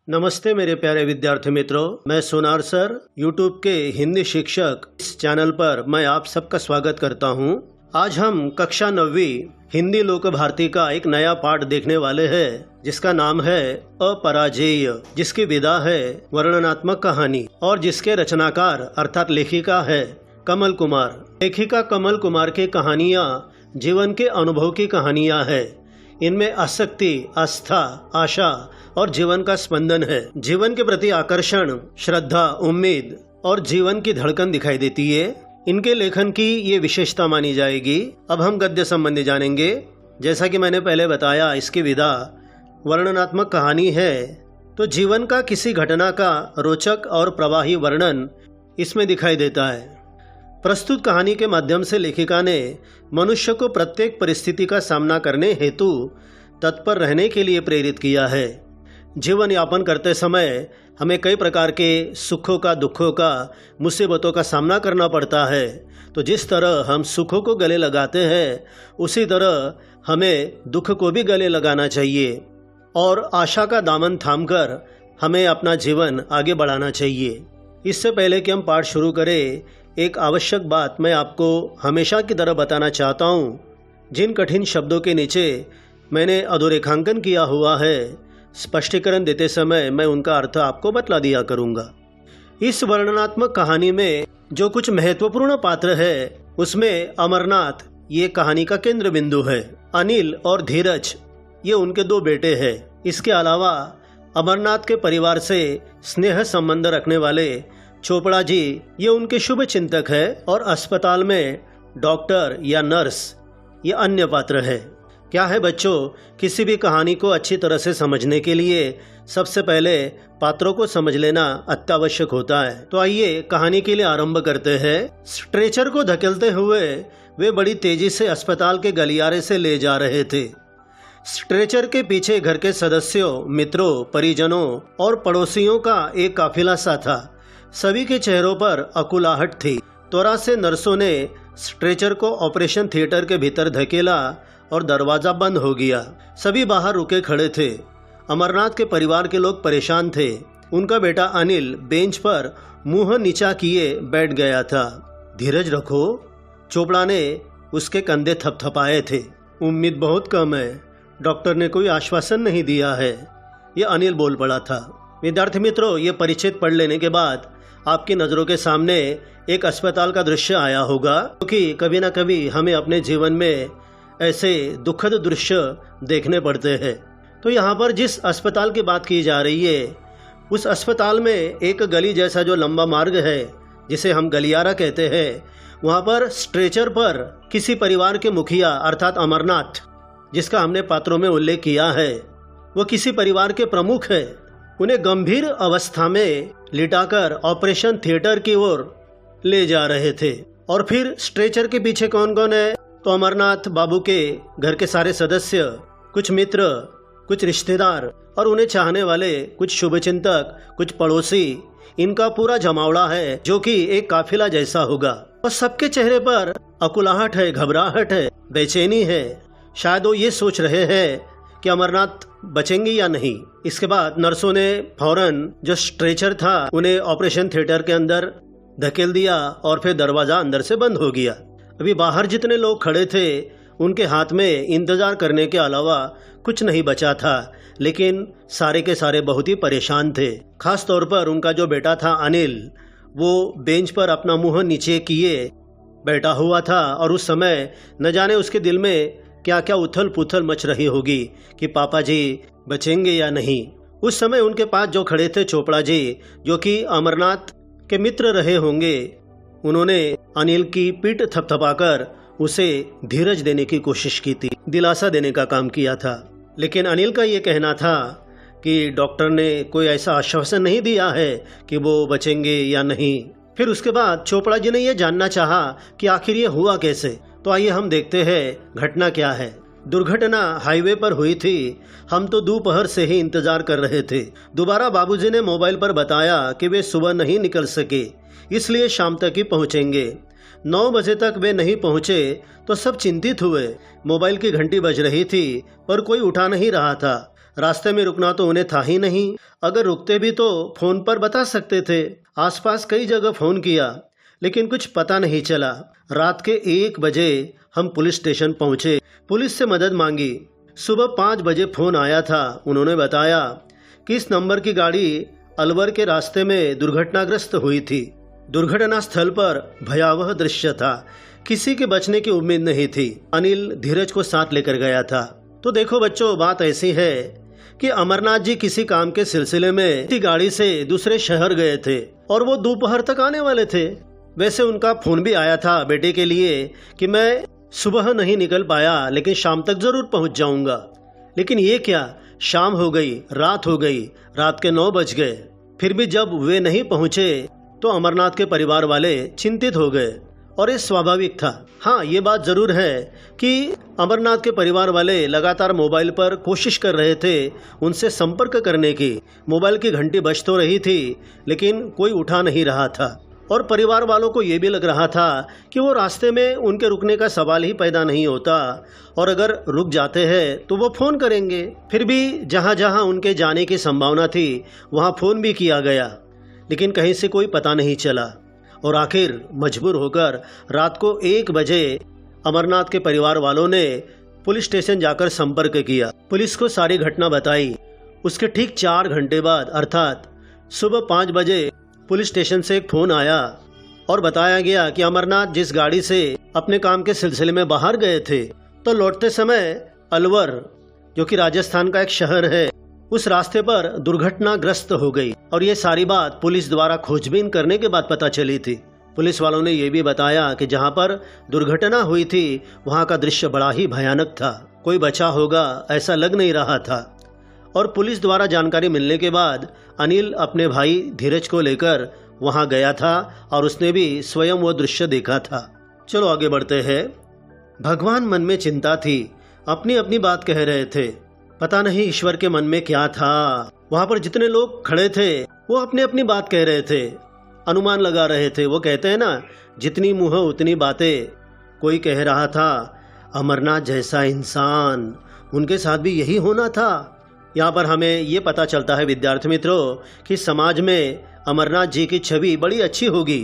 नमस्ते मेरे प्यारे विद्यार्थी मित्रों, मैं सोनार सर यूट्यूब के हिंदी शिक्षक इस चैनल पर मैं आप सबका स्वागत करता हूं। आज हम कक्षा 9वीं हिंदी लोक भारती का एक नया पाठ देखने वाले हैं जिसका नाम है अपराजेय, जिसकी विधा है वर्णनात्मक कहानी और जिसके रचनाकार अर्थात लेखिका है कमल कुमार। लेखिका कमल कुमार की कहानियाँ जीवन के अनुभव की कहानियाँ है। इनमें आसक्ति, आस्था, आशा और जीवन का स्पंदन है। जीवन के प्रति आकर्षण, श्रद्धा, उम्मीद और जीवन की धड़कन दिखाई देती है। इनके लेखन की ये विशेषता मानी जाएगी। अब हम गद्य संबंधी जानेंगे। जैसा कि मैंने पहले बताया, इसकी विधा वर्णनात्मक कहानी है, तो जीवन का किसी घटना का रोचक और प्रवाही वर्णन इसमें दिखाई देता है। प्रस्तुत कहानी के माध्यम से लेखिका ने मनुष्य को प्रत्येक परिस्थिति का सामना करने हेतु तत्पर रहने के लिए प्रेरित किया है। जीवन यापन करते समय हमें कई प्रकार के सुखों का, दुखों का, मुसीबतों का सामना करना पड़ता है। तो जिस तरह हम सुखों को गले लगाते हैं, उसी तरह हमें दुख को भी गले लगाना चाहिए और आशा का दामन थामकर हमें अपना जीवन आगे बढ़ाना चाहिए। इससे पहले कि हम पाठ शुरू करें, एक आवश्यक बात मैं आपको हमेशा की तरह बताना चाहता हूँ। जिन कठिन शब्दों के नीचे मैंने अधोरेखांकन किया हुआ है, स्पष्टीकरण देते समय मैं उनका अर्थ आपको बतला दिया करूँगा। इस वर्णनात्मक कहानी में जो कुछ महत्वपूर्ण पात्र है, उसमें अमरनाथ ये कहानी का केंद्र बिंदु है। अनिल और धीरज ये उनके दो बेटे हैं। इसके अलावा अमरनाथ के परिवार से स्नेह संबंध रखने वाले चोपड़ा जी ये उनके शुभ चिंतक है और अस्पताल में डॉक्टर या नर्स ये अन्य पात्र है। क्या है बच्चों, किसी भी कहानी को अच्छी तरह से समझने के लिए सबसे पहले पात्रों को समझ लेना अत्यावश्यक होता है। तो आइए कहानी के लिए आरंभ करते हैं। स्ट्रेचर को धकेलते हुए वे बड़ी तेजी से अस्पताल के गलियारे से ले जा रहे थे। स्ट्रेचर के पीछे घर के सदस्यों, मित्रों, परिजनों और पड़ोसियों का एक काफिला सा था। सभी के चेहरों पर अकुलाहट थी। त्वरा से नर्सों ने स्ट्रेचर को ऑपरेशन थिएटर के भीतर धकेला और दरवाजा बंद हो गया। सभी बाहर रुके खड़े थे। अमरनाथ के परिवार के लोग परेशान थे। उनका बेटा अनिल बेंच पर मुंह नीचा किए बैठ गया था। धीरज रखो, चोपड़ा ने उसके कंधे थपथपाए थे। उम्मीद बहुत कम है, डॉक्टर ने कोई आश्वासन नहीं दिया है, ये अनिल बोल पड़ा था। विद्यार्थी मित्रों, ये परिचित पढ़ लेने के बाद आपकी नज़रों के सामने एक अस्पताल का दृश्य आया होगा, क्योंकि कभी ना कभी हमें अपने जीवन में ऐसे दुखद दृश्य देखने पड़ते हैं। तो यहाँ पर जिस अस्पताल की बात की जा रही है, उस अस्पताल में एक गली जैसा जो लंबा मार्ग है, जिसे हम गलियारा कहते हैं, वहाँ पर स्ट्रेचर पर किसी परिवार के मुखिया अर्थात अमरनाथ, जिसका हमने पात्रों में उल्लेख किया है, वो किसी परिवार के प्रमुख है। उन्हें गंभीर अवस्था में लिटाकर ऑपरेशन थिएटर की ओर ले जा रहे थे। और फिर स्ट्रेचर के पीछे कौन कौन है? तो अमरनाथ बाबू के घर के सारे सदस्य, कुछ मित्र, कुछ रिश्तेदार और उन्हें चाहने वाले कुछ शुभचिंतक, कुछ पड़ोसी, इनका पूरा जमावड़ा है, जो कि एक काफिला जैसा होगा। और सबके चेहरे पर अकुलाहट है, घबराहट है, बेचैनी है। शायद वो ये सोच रहे हैं कि अमरनाथ बचेंगे या नहीं। इसके बाद नर्सों ने फौरन जो स्ट्रेचर था उन्हें ऑपरेशन थिएटर के अंदर धकेल दिया और फिर दरवाज़ा अंदर से बंद हो गया। अभी बाहर जितने लोग खड़े थे, उनके हाथ में इंतज़ार करने के अलावा कुछ नहीं बचा था, लेकिन सारे के सारे बहुत ही परेशान थे। खास तौर पर उनका जो बेटा था अनिल, वो बेंच पर अपना मुंह नीचे किए बैठा हुआ था और उस समय न जाने उसके दिल में क्या क्या उथल पुथल मच रही होगी कि पापा जी बचेंगे या नहीं। उस समय उनके पास जो खड़े थे चोपड़ा जी, जो कि अमरनाथ के मित्र रहे होंगे, उन्होंने अनिल की पीठ थपथपाकर उसे धीरज देने की कोशिश की थी, दिलासा देने का काम किया था। लेकिन अनिल का ये कहना था कि डॉक्टर ने कोई ऐसा आश्वासन नहीं दिया है कि वो बचेंगे या नहीं। फिर उसके बाद चोपड़ा जी ने यह जानना चाहा कि आखिर ये हुआ कैसे। तो आइए हम देखते हैं घटना क्या है। दुर्घटना हाईवे पर हुई थी। हम तो दोपहर से ही इंतजार कर रहे थे। दोबारा बाबूजी ने मोबाइल पर बताया कि वे सुबह नहीं निकल सके, इसलिए शाम तक ही पहुंचेंगे। 9 बजे तक वे नहीं पहुंचे तो सब चिंतित हुए। मोबाइल की घंटी बज रही थी पर कोई उठा नहीं रहा था। रास्ते में रुकना तो उन्हें था ही नहीं। अगर रुकते भी तो फोन पर बता सकते थे। आसपास कई जगह फोन किया लेकिन कुछ पता नहीं चला। रात के 1 बजे हम पुलिस स्टेशन पहुंचे, पुलिस से मदद मांगी। सुबह 5 बजे फोन आया था। उन्होंने बताया कि इस नंबर की गाड़ी अलवर के रास्ते में दुर्घटनाग्रस्त हुई थी। दुर्घटना स्थल पर भयावह दृश्य था, किसी के बचने की उम्मीद नहीं थी। अनिल धीरज को साथ लेकर गया था। तो देखो बच्चों, बात ऐसी है कि अमरनाथ जी किसी काम के सिलसिले में इसी गाड़ी से दूसरे शहर गए थे और वो दोपहर तक आने वाले थे। वैसे उनका फोन भी आया था बेटे के लिए कि मैं सुबह नहीं निकल पाया लेकिन शाम तक जरूर पहुंच जाऊंगा। लेकिन ये क्या, शाम हो गई, रात हो गई, रात के 9 बज गए। फिर भी जब वे नहीं पहुंचे तो अमरनाथ के परिवार वाले चिंतित हो गए और ये स्वाभाविक था। हाँ, ये बात जरूर है कि अमरनाथ के परिवार वाले लगातार मोबाइल पर कोशिश कर रहे थे उनसे संपर्क करने की। मोबाइल की घंटी बज तो रही थी लेकिन कोई उठा नहीं रहा था और परिवार वालों को ये भी लग रहा था कि वो रास्ते में उनके रुकने का सवाल ही पैदा नहीं होता और अगर रुक जाते हैं तो वो फ़ोन करेंगे। फिर भी जहाँ जहाँ उनके जाने की संभावना थी वहाँ फ़ोन भी किया गया लेकिन कहीं से कोई पता नहीं चला और आखिर मजबूर होकर रात को 1 बजे अमरनाथ के परिवार वालों ने पुलिस स्टेशन जाकर संपर्क किया। पुलिस को सारी घटना बताई। उसके ठीक 4 घंटे बाद अर्थात सुबह 5 बजे पुलिस स्टेशन से एक फ़ोन आया और बताया गया कि अमरनाथ जिस गाड़ी से अपने काम के सिलसिले में बाहर गए थे तो लौटते समय अलवर, जो कि राजस्थान का एक शहर है, उस रास्ते पर दुर्घटनाग्रस्त हो गई। और ये सारी बात पुलिस द्वारा खोजबीन करने के बाद पता चली थी। पुलिस वालों ने यह भी बताया कि जहां पर दुर्घटना हुई थी वहां का दृश्य बड़ा ही भयानक था। कोई बचा होगा ऐसा लग नहीं रहा था। और पुलिस द्वारा जानकारी मिलने के बाद अनिल अपने भाई धीरज को लेकर वहां गया था और उसने भी स्वयं वो दृश्य देखा था। चलो आगे बढ़ते हैं। भगवान मन में चिंता थी, अपनी अपनी बात कह रहे थे। पता नहीं ईश्वर के मन में क्या था। वहां पर जितने लोग खड़े थे वो अपनी अपनी बात कह रहे थे, अनुमान लगा रहे थे। वो कहते हैं ना, जितनी मुँह उतनी बातें। कोई कह रहा था अमरनाथ जैसा इंसान, उनके साथ भी यही होना था। यहाँ पर हमें ये पता चलता है विद्यार्थी मित्रों कि समाज में अमरनाथ जी की छवि बड़ी अच्छी होगी,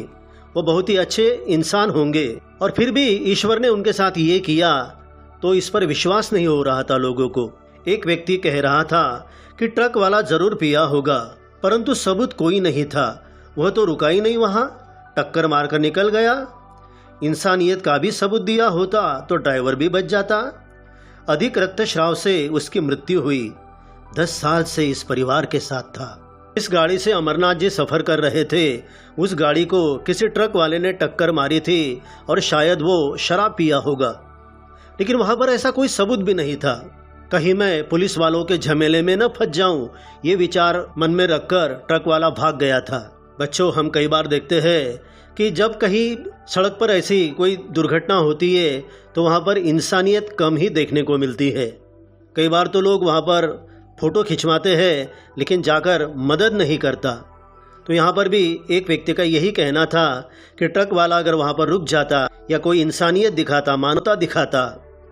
वो बहुत ही अच्छे इंसान होंगे। और फिर भी ईश्वर ने उनके साथ ये किया तो इस पर विश्वास नहीं हो रहा था लोगों को। एक व्यक्ति कह रहा था कि ट्रक वाला जरूर पिया होगा, परंतु सबूत कोई नहीं था। वह तो रुका ही नहीं वहाँ, टक्कर मारकर निकल गया। इंसानियत का भी सबूत दिया होता तो ड्राइवर भी बच जाता। अधिक रक्तस्राव से उसकी मृत्यु हुई। 10 साल से इस परिवार के साथ था। इस गाड़ी से अमरनाथ जी सफ़र कर रहे थे। उस गाड़ी को किसी ट्रक वाले ने टक्कर मारी थी और शायद वो शराब पिया होगा, लेकिन वहाँ पर ऐसा कोई सबूत भी नहीं था। कहीं मैं पुलिस वालों के झमेले में न फंस जाऊं, ये विचार मन में रखकर ट्रक वाला भाग गया था। बच्चों, हम कई बार देखते हैं कि जब कहीं सड़क पर ऐसी कोई दुर्घटना होती है तो वहाँ पर इंसानियत कम ही देखने को मिलती है। कई बार तो लोग वहाँ पर फ़ोटो खिंचवाते हैं लेकिन जाकर मदद नहीं करता। तो यहाँ पर भी एक व्यक्ति का यही कहना था कि ट्रक वाला अगर वहाँ पर रुक जाता या कोई इंसानियत दिखाता, मानवता दिखाता,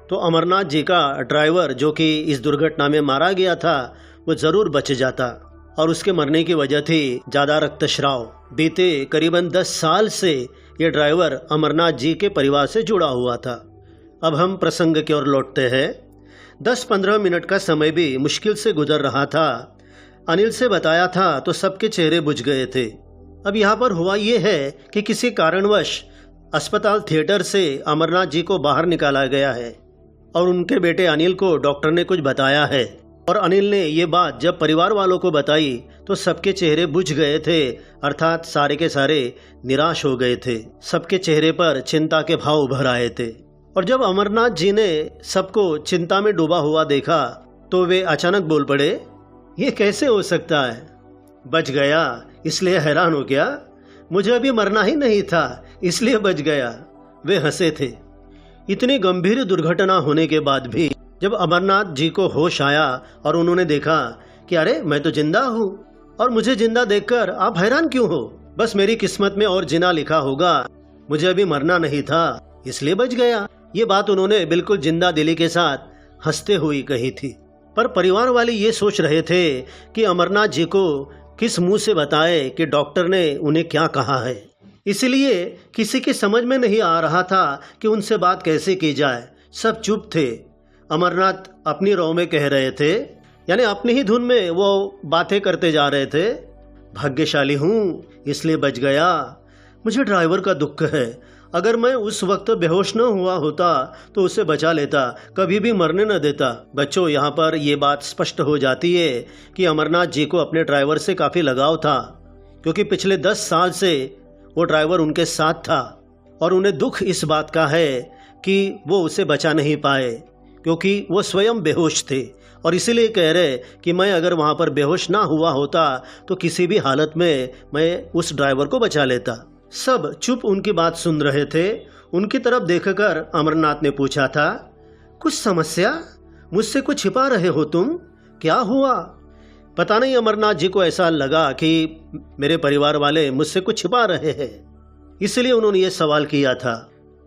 तो अमरनाथ जी का ड्राइवर जो कि इस दुर्घटना में मारा गया था वो ज़रूर बच जाता। और उसके मरने की वजह थी ज़्यादा रक्तस्राव। बीते करीबन 10 साल से ये ड्राइवर अमरनाथ जी के परिवार से जुड़ा हुआ था। अब हम प्रसंग की ओर लौटते हैं। 10-15 मिनट का समय भी मुश्किल से गुजर रहा था। अनिल से बताया था तो सबके चेहरे बुझ गए थे। अब यहाँ पर हुआ ये है कि किसी कारणवश अस्पताल थिएटर से अमरनाथ जी को बाहर निकाला गया है और उनके बेटे अनिल को डॉक्टर ने कुछ बताया है। और अनिल ने ये बात जब परिवार वालों को बताई तो सबके चेहरे बुझ गए थे, अर्थात सारे के सारे निराश हो गए थे। सबके चेहरे पर चिंता के भाव उभर आए थे। और जब अमरनाथ जी ने सबको चिंता में डूबा हुआ देखा तो वे अचानक बोल पड़े, ये कैसे हो सकता है? बच गया इसलिए हैरान हो गया? मुझे अभी मरना ही नहीं था इसलिए बच गया। वे हंसे थे। इतनी गंभीर दुर्घटना होने के बाद भी जब अमरनाथ जी को होश आया और उन्होंने देखा कि अरे मैं तो जिंदा हूँ और मुझे जिंदा देखकर आप हैरान क्यों हो? बस मेरी किस्मत में और जिना लिखा होगा, मुझे अभी मरना नहीं था इसलिए बच गया। ये बात उन्होंने बिल्कुल जिंदा दिली के साथ हंसते हुए कही थी। पर परिवार वाले ये सोच रहे थे कि अमरनाथ जी को किस मुंह से बताए कि डॉक्टर ने उन्हें क्या कहा है। इसलिए किसी की समझ में नहीं आ रहा था कि उनसे बात कैसे की जाए। सब चुप थे। अमरनाथ अपनी राव में कह रहे थे, यानी अपनी ही धुन में वो बातें करते जा रहे थे। भाग्यशाली हूँ इसलिए बच गया। मुझे ड्राइवर का दुख है। अगर मैं उस वक्त बेहोश न हुआ होता तो उसे बचा लेता, कभी भी मरने न देता। बच्चों, यहाँ पर ये बात स्पष्ट हो जाती है कि अमरनाथ जी को अपने ड्राइवर से काफ़ी लगाव था, क्योंकि पिछले 10 साल से वो ड्राइवर उनके साथ था और उन्हें दुख इस बात का है कि वो उसे बचा नहीं पाए, क्योंकि वो स्वयं बेहोश थे और इसीलिए कह रहे कि मैं अगर वहाँ पर बेहोश ना हुआ होता तो किसी भी हालत में मैं उस ड्राइवर को बचा लेता। सब चुप उनकी बात सुन रहे थे। उनकी तरफ देखकर अमरनाथ ने पूछा था, कुछ समस्या? मुझसे कुछ छिपा रहे हो तुम? क्या हुआ? पता नहीं अमरनाथ जी को ऐसा लगा कि मेरे परिवार वाले मुझसे कुछ छिपा रहे हैं, इसलिए उन्होंने ये सवाल किया था।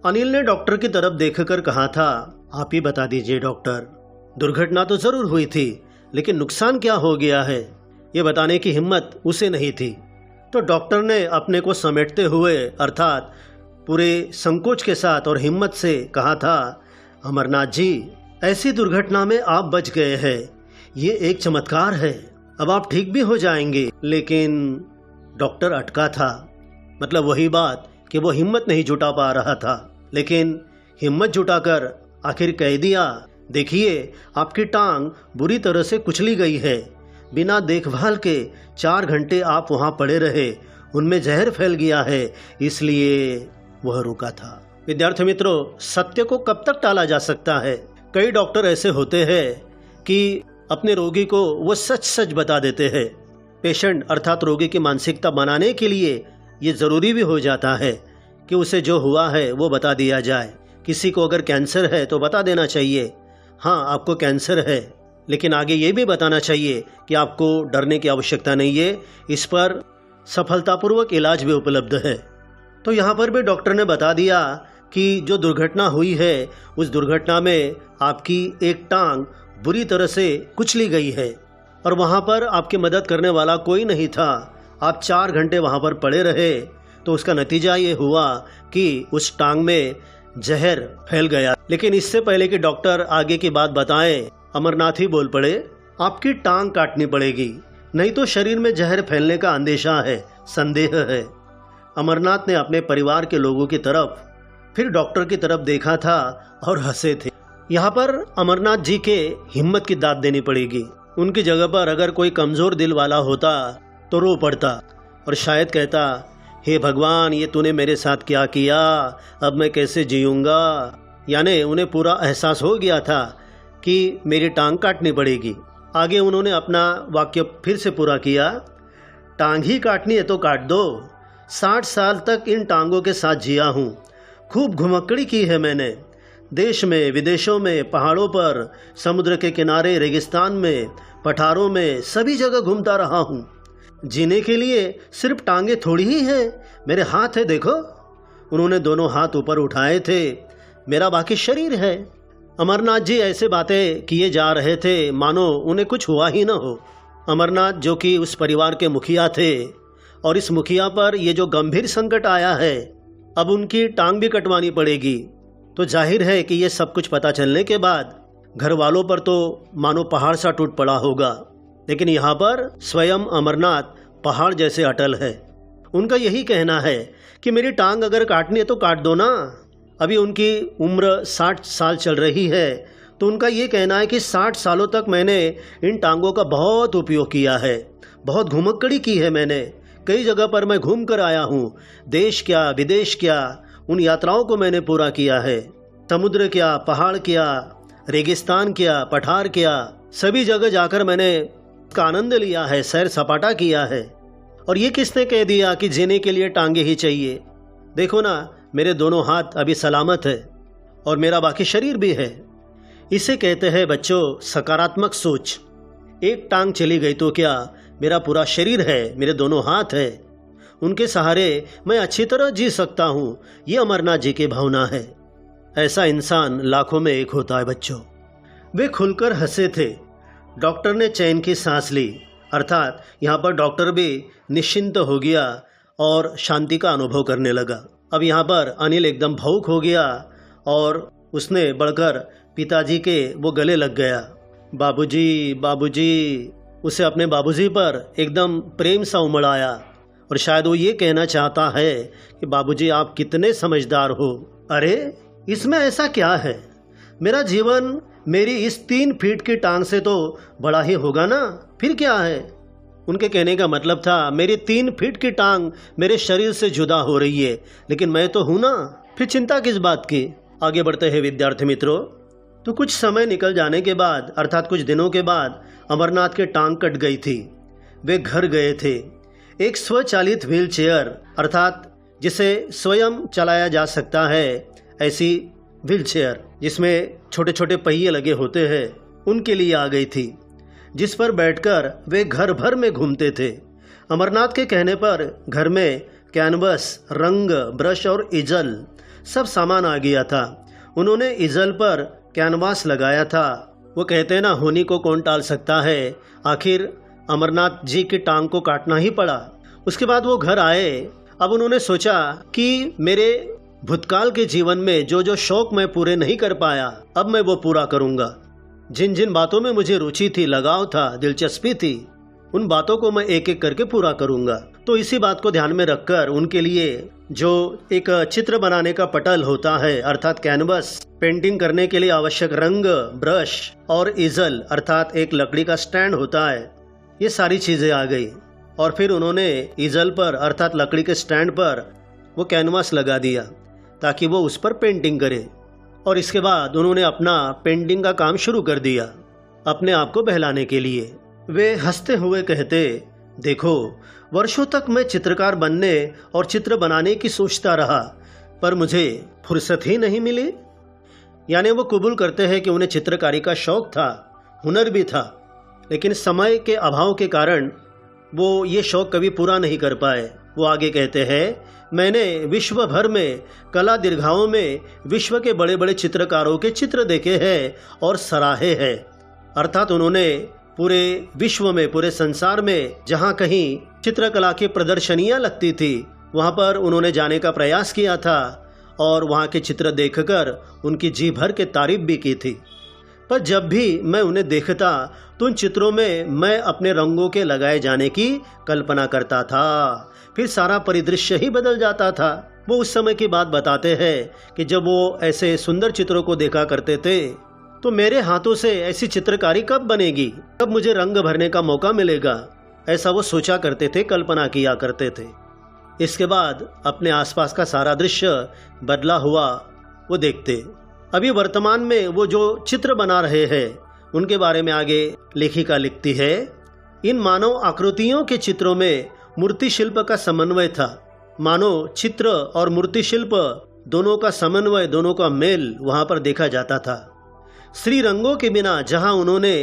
अनिल ने डॉक्टर की तरफ देखकर कहा था, आप ही बता दीजिए डॉक्टर, दुर्घटना तो जरूर हुई थी, लेकिन नुकसान क्या हो गया है ये बताने की हिम्मत उसे नहीं थी। तो डॉक्टर ने अपने को समेटते हुए अर्थात पूरे संकोच के साथ और हिम्मत से कहा था, अमरनाथ जी, ऐसी दुर्घटना में आप बच गए हैं, ये एक चमत्कार है। अब आप ठीक भी हो जाएंगे। लेकिन डॉक्टर अटका था। मतलब वही बात कि वो हिम्मत नहीं जुटा पा रहा था, लेकिन हिम्मत जुटाकर आखिर कह दिया, देखिए आपकी टांग बुरी तरह से कुचली गई है। बिना देखभाल के 4 घंटे आप वहाँ पड़े रहे, उनमें जहर फैल गया है, इसलिए वह रुका था। विद्यार्थी मित्रों, सत्य को कब तक टाला जा सकता है? कई डॉक्टर ऐसे होते हैं कि अपने रोगी को वो सच सच बता देते हैं। पेशेंट अर्थात रोगी की मानसिकता बनाने के लिए ये ज़रूरी भी हो जाता है कि उसे जो हुआ है वो बता दिया जाए। किसी को अगर कैंसर है तो बता देना चाहिए, हाँ आपको कैंसर है, लेकिन आगे ये भी बताना चाहिए कि आपको डरने की आवश्यकता नहीं है, इस पर सफलतापूर्वक इलाज भी उपलब्ध है। तो यहाँ पर भी डॉक्टर ने बता दिया कि जो दुर्घटना हुई है उस दुर्घटना में आपकी एक टांग बुरी तरह से कुचली गई है और वहाँ पर आपकी मदद करने वाला कोई नहीं था। आप 4 घंटे वहाँ पर पड़े रहे, तो उसका नतीजा ये हुआ कि उस टांग में जहर फैल गया। लेकिन इससे पहले कि डॉक्टर आगे की बात बताएं, अमरनाथ ही बोल पड़े, आपकी टांग काटनी पड़ेगी, नहीं तो शरीर में जहर फैलने का अंदेशा है, संदेह है। अमरनाथ ने अपने परिवार के लोगों की तरफ फिर डॉक्टर की तरफ देखा था और हंसे थे। यहाँ पर अमरनाथ जी के हिम्मत की दाद देनी पड़ेगी। उनकी जगह पर अगर कोई कमज़ोर दिल वाला होता तो रो पड़ता और शायद कहता, हे भगवान, ये तूने मेरे साथ क्या किया, अब मैं कैसे जीऊँगा। यानी उन्हें पूरा एहसास हो गया था कि मेरी टांग काटनी पड़ेगी। आगे उन्होंने अपना वाक्य फिर से पूरा किया, टांग ही काटनी है तो काट दो। 60 साल तक इन टांगों के साथ जिया हूँ, खूब घुमक्कड़ी की है मैंने, देश में विदेशों में, पहाड़ों पर, समुद्र के किनारे, रेगिस्तान में, पठारों में, सभी जगह घूमता रहा हूँ। जीने के लिए सिर्फ टांगे थोड़ी ही है, मेरे हाथ है, देखो। उन्होंने दोनों हाथ ऊपर उठाए थे, मेरा बाकी शरीर है। अमरनाथ जी ऐसे बातें किए जा रहे थे मानो उन्हें कुछ हुआ ही न हो। अमरनाथ जो कि उस परिवार के मुखिया थे और इस मुखिया पर ये जो गंभीर संकट आया है, अब उनकी टांग भी कटवानी पड़ेगी, तो जाहिर है कि ये सब कुछ पता चलने के बाद घर वालों पर तो मानो पहाड़ सा टूट पड़ा होगा। लेकिन यहाँ पर स्वयं अमरनाथ पहाड़ जैसे अटल है। उनका यही कहना है कि मेरी टांग अगर काटनी है तो काट दो ना। अभी उनकी उम्र 60 साल चल रही है, तो उनका ये कहना है कि 60 सालों तक मैंने इन टांगों का बहुत उपयोग किया है, बहुत घुमक्कड़ी की है मैंने, कई जगह पर मैं घूम कर आया हूँ, देश क्या विदेश क्या, उन यात्राओं को मैंने पूरा किया है। समुद्र क्या, पहाड़ क्या, रेगिस्तान क्या, पठार क्या, सभी जगह जाकर मैंने इसका आनंद लिया है, सैर सपाटा किया है। और ये किसने कह दिया कि जीने के लिए टांगे ही चाहिए? देखो ना, मेरे दोनों हाथ अभी सलामत है और मेरा बाकी शरीर भी है। इसे कहते हैं बच्चों सकारात्मक सोच। एक टांग चली गई तो क्या, मेरा पूरा शरीर है, मेरे दोनों हाथ है, उनके सहारे मैं अच्छी तरह जी सकता हूँ। ये अमरनाथ जी की भावना है। ऐसा इंसान लाखों में एक होता है बच्चों। वे खुलकर हंसे थे। डॉक्टर ने चैन की सांस ली, अर्थात यहाँ पर डॉक्टर भी निश्चिंत हो गया और शांति का अनुभव करने लगा। अब यहाँ पर अनिल एकदम भावुक हो गया और उसने बढ़कर पिताजी के वो गले लग गया। बाबूजी, बाबूजी, उसे अपने बाबूजी पर एकदम प्रेम सा उमड़ आया और शायद वो ये कहना चाहता है कि बाबूजी आप कितने समझदार हो। अरे इसमें ऐसा क्या है, मेरा जीवन मेरी इस 3 फीट की टांग से तो बड़ा ही होगा ना, फिर क्या है। उनके कहने का मतलब था मेरी 3 फीट की टांग मेरे शरीर से जुदा हो रही है, लेकिन मैं तो हूं ना, फिर चिंता किस बात की। आगे बढ़ते हैं विद्यार्थी मित्रों। तो कुछ समय निकल जाने के बाद, अर्थात कुछ दिनों के बाद अमरनाथ की टांग कट गई थी। वे घर गए थे। एक स्वचालित व्हील चेयर, अर्थात जिसे स्वयं चलाया जा सकता है, ऐसी व्हील चेयर जिसमें छोटे छोटे पहिए लगे होते हैं, उनके लिए आ गई थी, जिस पर बैठकर वे घर भर में घूमते थे। अमरनाथ के कहने पर घर में कैनवस, रंग, ब्रश और इजल सब सामान आ गया था। उन्होंने इजल पर कैनवास लगाया था। वो कहते हैं ना, होनी को कौन टाल सकता है। आखिर अमरनाथ जी की टांग को काटना ही पड़ा। उसके बाद वो घर आए। अब उन्होंने सोचा कि मेरे भूतकाल के जीवन में जो जो शौक मैं पूरे नहीं कर पाया, अब मैं वो पूरा करूँगा। जिन जिन बातों में मुझे रुचि थी, लगाव था, दिलचस्पी थी, उन बातों को मैं एक एक करके पूरा करूँगा। तो इसी बात को ध्यान में रखकर उनके लिए जो एक चित्र बनाने का पटल होता है, अर्थात कैनवस, पेंटिंग करने के लिए आवश्यक रंग, ब्रश और इजल, अर्थात एक लकड़ी का स्टैंड होता है, ये सारी चीज़ें आ गई। और फिर उन्होंने इजल पर, अर्थात लकड़ी के स्टैंड पर वो कैनवास लगा दिया ताकि वो उस पर पेंटिंग करे। और इसके बाद उन्होंने अपना पेंटिंग का काम शुरू कर दिया, अपने आप को बहलाने के लिए। वे हंसते हुए कहते, देखो वर्षों तक मैं चित्रकार बनने और चित्र बनाने की सोचता रहा, पर मुझे फुर्सत ही नहीं मिली। यानी वो कबूल करते हैं कि उन्हें चित्रकारी का शौक था, हुनर भी था, लेकिन समय के अभाव के कारण वो ये शौक कभी पूरा नहीं कर पाए। वो आगे कहते हैं, मैंने विश्व भर में कला दीर्घाओं में विश्व के बड़े बड़े चित्रकारों के चित्र देखे हैं और सराहे हैं। अर्थात उन्होंने पूरे विश्व में, पूरे संसार में जहाँ कहीं चित्रकला की प्रदर्शनियाँ लगती थी, वहाँ पर उन्होंने जाने का प्रयास किया था और वहाँ के चित्र देखकर उनकी जी भर के तारीफ भी की थी। पर जब भी मैं उन्हें देखता तो उन चित्रों में मैं अपने रंगों के लगाए जाने की कल्पना करता था, फिर सारा परिदृश्य ही बदल जाता था। वो उस समय की बात बताते हैं कि जब वो ऐसे सुंदर चित्रों को देखा करते थे तो मेरे हाथों से ऐसी चित्रकारी कब बनेगी, कब मुझे रंग भरने का मौका मिलेगा, ऐसा वो सोचा करते थे, कल्पना किया करते थे। इसके बाद अपने आसपास का सारा दृश्य बदला हुआ वो देखते। अभी वर्तमान में वो जो चित्र बना रहे हैं उनके बारे में आगे लेखिका लिखती है, इन मानव आकृतियों के चित्रों में मूर्ति शिल्प का समन्वय था। मानो चित्र और मूर्ति शिल्प दोनों का समन्वय, दोनों का मेल वहाँ पर देखा जाता था। श्री रंगों के बिना जहाँ उन्होंने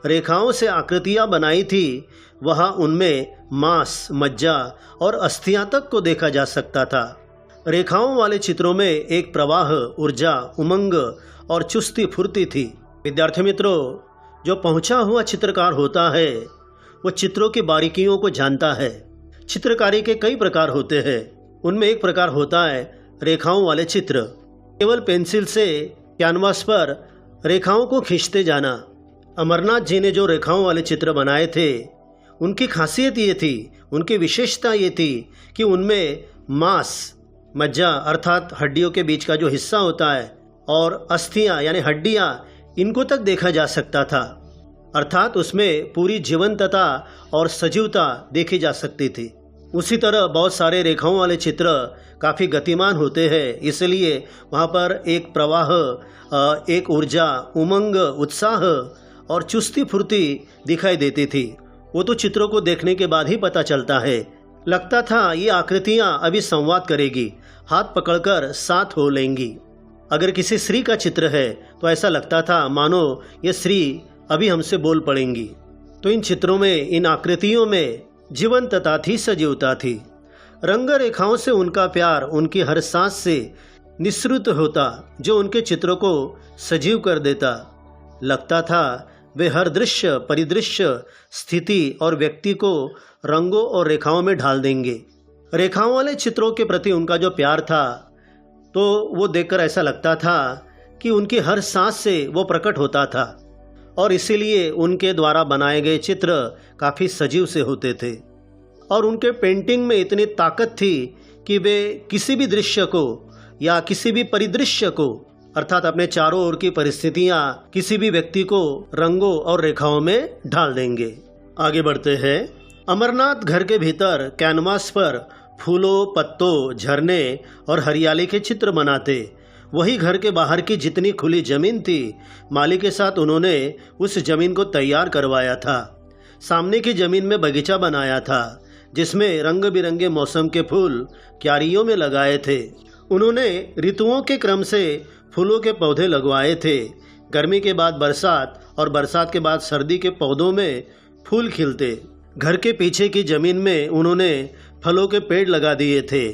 रेखाओं से आकृतियाँ बनाई थी, वहाँ उनमें मांस, मज्जा और अस्थियाँ तक को देखा जा सकता था। रेखाओं वाले चित्रों में एक प्रवाह, ऊर्जा, उमंग और चुस्ती फुर्ती थी। विद्यार्थी मित्रों, जो पहुँचा हुआ चित्रकार होता है वो चित्रों की बारीकियों को जानता है। चित्रकारी के कई प्रकार होते हैं, उनमें एक प्रकार होता है रेखाओं वाले चित्र। केवल पेंसिल से कैनवास पर रेखाओं को खींचते जाना। अमरनाथ जी ने जो रेखाओं वाले चित्र बनाए थे, उनकी खासियत ये थी, उनकी विशेषता ये थी कि उनमें मांस, मज्जा अर्थात हड्डियों के बीच का जो हिस्सा होता है, और अस्थियाँ यानी हड्डियाँ, इनको तक देखा जा सकता था। अर्थात उसमें पूरी जीवंतता और सजीवता देखी जा सकती थी। उसी तरह बहुत सारे रेखाओं वाले चित्र काफ़ी गतिमान होते हैं, इसलिए वहाँ पर एक प्रवाह, एक ऊर्जा, उमंग, उत्साह और चुस्ती फुर्ती दिखाई देती थी। वो तो चित्रों को देखने के बाद ही पता चलता है। लगता था ये आकृतियाँ अभी संवाद करेगी, हाथ पकड़कर साथ हो लेंगी। अगर किसी स्त्री का चित्र है तो ऐसा लगता था मानो ये स्त्री अभी हमसे बोल पड़ेंगी। तो इन चित्रों में, इन आकृतियों में जीवंतता थी, सजीवता थी। रंग रेखाओं से उनका प्यार उनकी हर सांस से निःसृत होता, जो उनके चित्रों को सजीव कर देता। लगता था वे हर दृश्य, परिदृश्य, स्थिति और व्यक्ति को रंगों और रेखाओं में ढाल देंगे। रेखाओं वाले चित्रों के प्रति उनका जो प्यार था, तो वो देखकर ऐसा लगता था कि उनकी हर सांस से वो प्रकट होता था और इसीलिए उनके द्वारा बनाए गए चित्र काफ़ी सजीव से होते थे। और उनके पेंटिंग में इतनी ताकत थी कि वे किसी भी दृश्य को या किसी भी परिदृश्य को, अर्थात अपने चारों ओर की परिस्थितियां, किसी भी व्यक्ति को रंगों और रेखाओं में ढाल देंगे। आगे बढ़ते हैं। अमरनाथ घर के भीतर कैनवास पर फूलों, पत्तों, झरने और हरियाली के चित्र बनाते। वही घर के बाहर की जितनी खुली जमीन थी, माली के साथ उन्होंने उस जमीन को तैयार करवाया था। सामने की जमीन में बगीचा बनाया था जिसमें रंग बिरंगे मौसम के फूल क्यारियों में लगाए थे। उन्होंने ऋतुओं के क्रम से फूलों के पौधे लगवाए थे। गर्मी के बाद बरसात और बरसात के बाद सर्दी के पौधों में फूल खिलते। घर के पीछे की जमीन में उन्होंने फलों के पेड़ लगा दिए थे।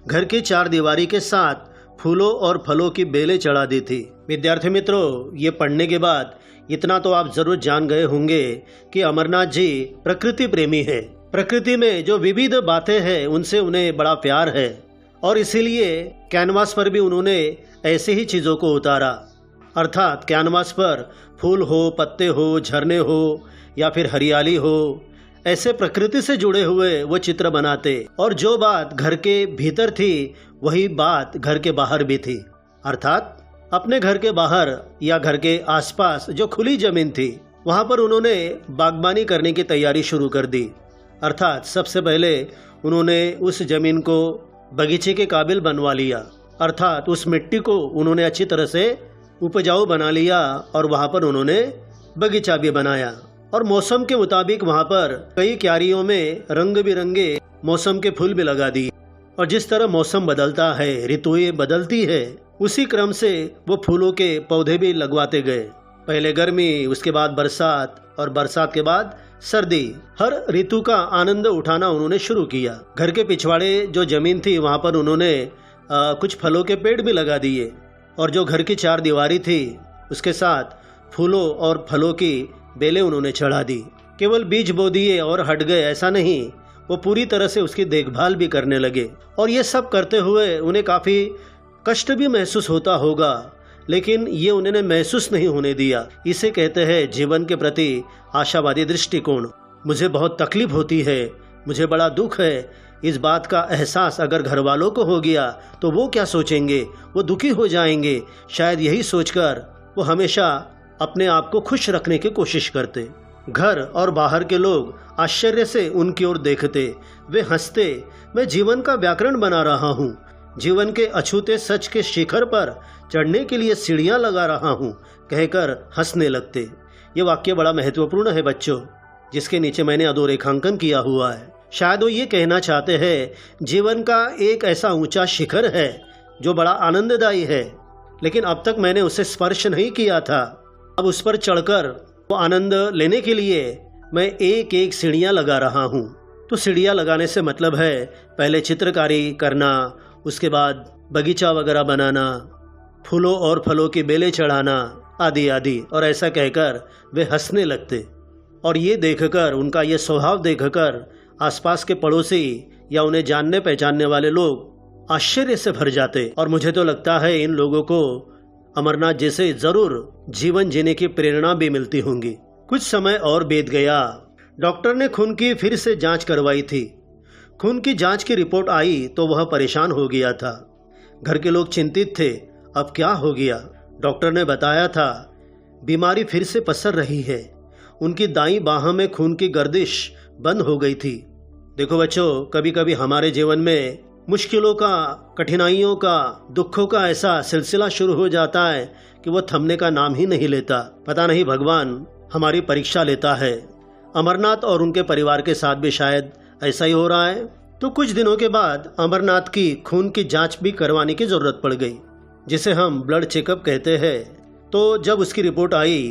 घर की चार दीवारी के साथ फूलों और फलों की बेलें चढ़ा दी थी। विद्यार्थी मित्रों, ये पढ़ने के बाद इतना तो आप जरूर जान गए होंगे कि अमरनाथ जी प्रकृति प्रेमी है। प्रकृति में जो विविध बातें हैं उनसे उन्हें बड़ा प्यार है और इसीलिए कैनवास पर भी उन्होंने ऐसे ही चीज़ों को उतारा। अर्थात कैनवास पर फूल हो, पत्ते हो, झरने हो या फिर हरियाली हो, ऐसे प्रकृति से जुड़े हुए वो चित्र बनाते। और जो बात घर के भीतर थी वही बात घर के बाहर भी थी। अर्थात अपने घर के बाहर या घर के आसपास जो खुली जमीन थी वहाँ पर उन्होंने बागबानी करने की तैयारी शुरू कर दी। अर्थात सबसे पहले उन्होंने उस जमीन को बगीचे के काबिल बनवा लिया। अर्थात उस मिट्टी को उन्होंने अच्छी तरह से उपजाऊ बना लिया और वहाँ पर उन्होंने बगीचा भी बनाया। और मौसम के मुताबिक वहाँ पर कई क्यारियों में रंग बिरंगे मौसम के फूल भी लगा दिए। और जिस तरह मौसम बदलता है, ऋतुएं बदलती है, उसी क्रम से वो फूलों के पौधे भी लगवाते गए। पहले गर्मी, उसके बाद बरसात और बरसात के बाद सर्दी। हर ऋतु का आनंद उठाना उन्होंने शुरू किया। घर के पिछवाड़े जो जमीन थी वहाँ पर उन्होंने कुछ फलों के पेड़ भी लगा दिए और जो घर की चार दीवारी थी उसके साथ फूलों और फलों की बेलें उन्होंने चढ़ा दी। केवल बीज बो दिए और हट गए ऐसा नहीं, वो पूरी तरह से उसकी देखभाल भी करने लगे। और ये सब करते हुए उन्हें काफ़ी कष्ट भी महसूस होता होगा, लेकिन ये उन्हें महसूस नहीं होने दिया। इसे कहते हैं जीवन के प्रति आशावादी दृष्टिकोण। मुझे बहुत तकलीफ होती है, मुझे बड़ा दुख है, इस बात का एहसास अगर घर वालों को हो गया तो वो क्या सोचेंगे, वो दुखी हो जाएंगे। शायद यही सोचकर वो हमेशा अपने आप को खुश रखने की कोशिश करते। घर और बाहर के लोग आश्चर्य से उनकी ओर देखते, वे हंसते। मैं जीवन का व्याकरण बना रहा हूँ, जीवन के अछूते सच के शिखर पर चढ़ने के लिए सीढ़ियाँ लगा रहा हूँ कहकर हंसने लगते। ये वाक्य बड़ा महत्वपूर्ण है बच्चों, जिसके नीचे मैंने अधोरेखांकन किया हुआ है। शायद वो ये कहना चाहते हैं जीवन का एक ऐसा ऊंचा शिखर है जो बड़ा आनंददायी है, लेकिन अब तक मैंने उसे स्पर्श नहीं किया था। अब उस पर चढ़कर वो आनंद लेने के लिए मैं एक एक सीढ़ियाँ लगा रहा हूँ। तो सीढ़ियाँ लगाने से मतलब है पहले चित्रकारी करना, उसके बाद बगीचा वगैरह बनाना, फूलों और फलों की बेलें चढ़ाना आदि आदि। और ऐसा कहकर वे हंसने लगते। और ये देखकर, उनका ये स्वभाव देखकर आसपास के पड़ोसी या उन्हें जानने पहचानने वाले लोग आश्चर्य से भर जाते। और मुझे तो लगता है इन लोगों को अमरनाथ जैसे जरूर जीवन जीने की प्रेरणा भी मिलती होंगी। कुछ समय और बीत गया। डॉक्टर ने खून की फिर से जांच करवाई थी। खून की जांच की रिपोर्ट आई तो वह परेशान हो गया था। घर के लोग चिंतित थे, अब क्या हो गया। डॉक्टर ने बताया था बीमारी फिर से पसर रही है। उनकी दाईं बाह में खून की गर्दिश बंद हो गई थी। देखो बच्चों, कभी कभी हमारे जीवन में मुश्किलों का, कठिनाइयों का, दुखों का ऐसा सिलसिला शुरू हो जाता है कि वह थमने का नाम ही नहीं लेता। पता नहीं भगवान हमारी परीक्षा लेता है। अमरनाथ और उनके परिवार के साथ भी शायद ऐसा ही हो रहा है। तो कुछ दिनों के बाद अमरनाथ की खून की जांच भी करवाने की जरूरत पड़ गई, जिसे हम ब्लड चेकअप कहते हैं। तो जब उसकी रिपोर्ट आई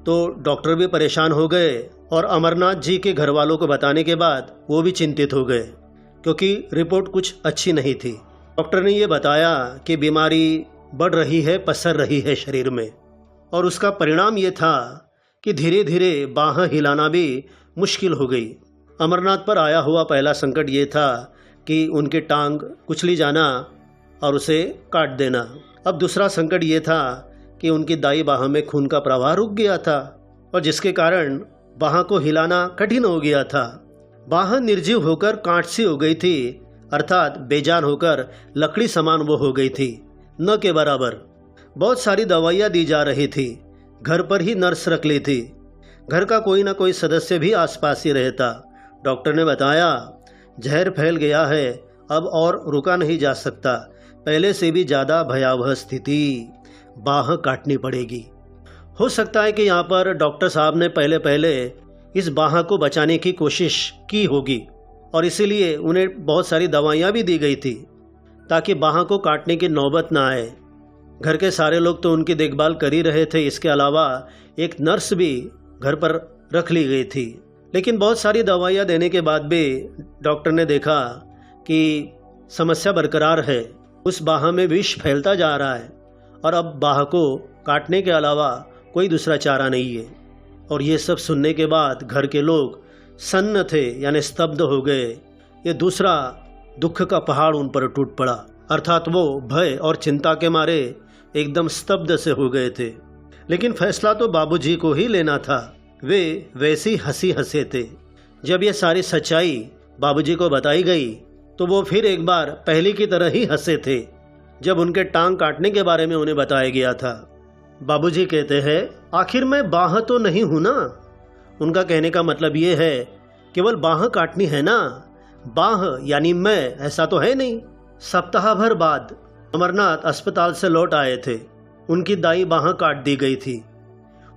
तो डॉक्टर भी परेशान हो गए और अमरनाथ जी के घर वालों को बताने के बाद वो भी चिंतित हो गए, क्योंकि रिपोर्ट कुछ अच्छी नहीं थी। डॉक्टर ने ये बताया कि बीमारी बढ़ रही है, पसर रही है शरीर में, और उसका परिणाम ये था कि धीरे धीरे बाह हिलाना भी मुश्किल हो गई। अमरनाथ पर आया हुआ पहला संकट ये था कि उनकी टांग कुचली जाना और उसे काट देना। अब दूसरा संकट ये था कि उनकी दाई बाह में खून का प्रवाह रुक गया था और जिसके कारण बाह को हिलाना कठिन हो गया था। बाह निर्जीव होकर कांट सी हो गई थी, अर्थात बेजान होकर लकड़ी समान वो हो गई थी, न के बराबर। बहुत सारी दवाइयाँ दी जा रही थी, घर पर ही नर्स रख ली थी, घर का कोई ना कोई सदस्य भी आसपास ही रहता। डॉक्टर ने बताया जहर फैल गया है, अब और रुका नहीं जा सकता, पहले से भी ज़्यादा भयावह स्थिति, बाह काटनी पड़ेगी। हो सकता है कि यहाँ पर डॉक्टर साहब ने पहले पहले इस बाह को बचाने की कोशिश की होगी और इसीलिए उन्हें बहुत सारी दवाइयाँ भी दी गई थी ताकि बाह को काटने की नौबत ना आए। घर के सारे लोग तो उनकी देखभाल कर ही रहे थे, इसके अलावा एक नर्स भी घर पर रख ली गई थी। लेकिन बहुत सारी दवाइयाँ देने के बाद भी डॉक्टर ने देखा कि समस्या बरकरार है, उस बाह में विष फैलता जा रहा है और अब बाह को काटने के अलावा कोई दूसरा चारा नहीं है। और ये सब सुनने के बाद घर के लोग सन्न थे, यानी स्तब्ध हो गए। ये दूसरा दुख का पहाड़ उन पर टूट पड़ा, अर्थात वो भय और चिंता के मारे एकदम स्तब्ध से हो गए थे। लेकिन फैसला तो बाबूजी को ही लेना था, वे वैसी हंसी हंसे थे। जब ये सारी सच्चाई बाबूजी को बताई गई तो वो फिर एक बार पहले की तरह ही हंसे थे जब उनके टांग काटने के बारे में उन्हें बताया गया था। बाबूजी कहते हैं आखिर मैं बाह तो नहीं हूं ना। उनका कहने का मतलब ये है केवल बाह काटनी है ना, बाह यानी मैं, ऐसा तो है नहीं। सप्ताह भर बाद अमरनाथ अस्पताल से लौट आए थे। उनकी दाई बाह काट दी गई थी।